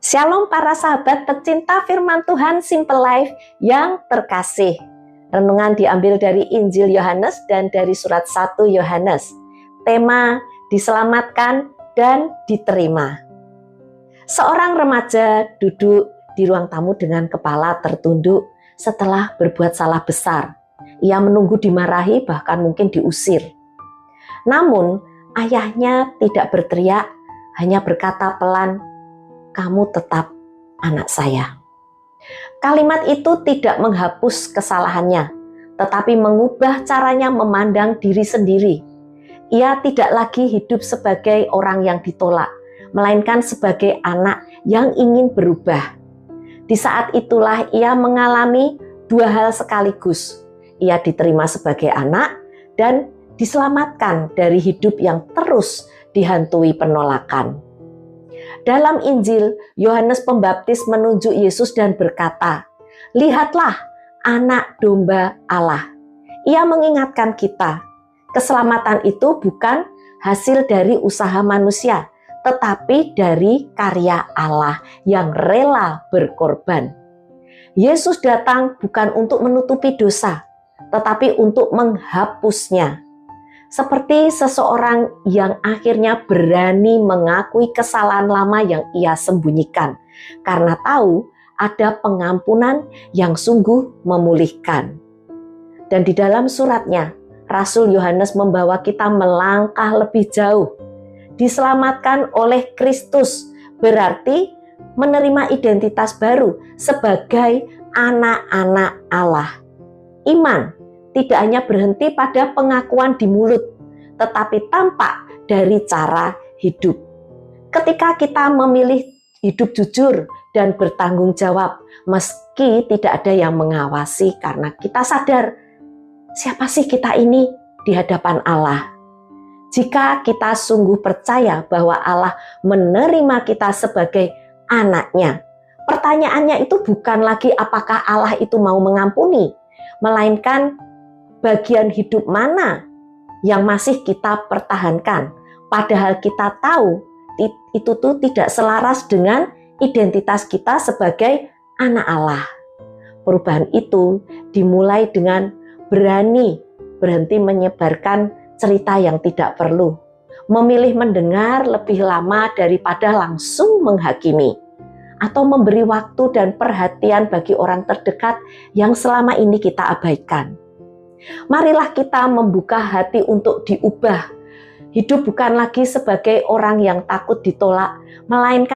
Shalom para sahabat pecinta firman Tuhan Simple Life yang terkasih. Renungan diambil dari Injil Yohanes dan dari surat 1 Yohanes. Tema diselamatkan dan diterima. Seorang remaja duduk di ruang tamu dengan kepala tertunduk setelah berbuat salah besar. Ia menunggu dimarahi, bahkan mungkin diusir. Namun ayahnya tidak berteriak, hanya berkata pelan, "Kamu tetap anak saya." Kalimat itu tidak menghapus kesalahannya, tetapi mengubah caranya memandang diri sendiri. Ia tidak lagi hidup sebagai orang yang ditolak, melainkan sebagai anak yang ingin berubah. Di saat itulah ia mengalami dua hal sekaligus. Ia diterima sebagai anak dan diselamatkan dari hidup yang terus dihantui penolakan. Dalam Injil, Yohanes Pembaptis menunjuk Yesus dan berkata, "Lihatlah anak domba Allah." Ia mengingatkan kita, keselamatan itu bukan hasil dari usaha manusia, tetapi dari karya Allah yang rela berkorban. Yesus datang bukan untuk menutupi dosa, tetapi untuk menghapusnya. Seperti seseorang yang akhirnya berani mengakui kesalahan lama yang ia sembunyikan, karena tahu ada pengampunan yang sungguh memulihkan. Dan di dalam suratnya, Rasul Yohanes membawa kita melangkah lebih jauh. Diselamatkan oleh Kristus berarti menerima identitas baru sebagai anak-anak Allah. Iman tidak hanya berhenti pada pengakuan di mulut, tetapi tampak dari cara hidup. Ketika kita memilih hidup jujur dan bertanggung jawab, meski tidak ada yang mengawasi, karena kita sadar, siapa sih kita ini di hadapan Allah? Jika kita sungguh percaya bahwa Allah menerima kita sebagai anaknya, pertanyaannya itu bukan lagi apakah Allah itu mau mengampuni, melainkan bagian hidup mana yang masih kita pertahankan, padahal kita tahu itu tuh tidak selaras dengan identitas kita sebagai anak Allah. Perubahan itu dimulai dengan berhenti menyebarkan cerita yang tidak perlu, memilih mendengar lebih lama daripada langsung menghakimi, atau memberi waktu dan perhatian bagi orang terdekat yang selama ini kita abaikan. Marilah kita membuka hati untuk diubah. Hidup bukan lagi sebagai orang yang takut ditolak, melainkan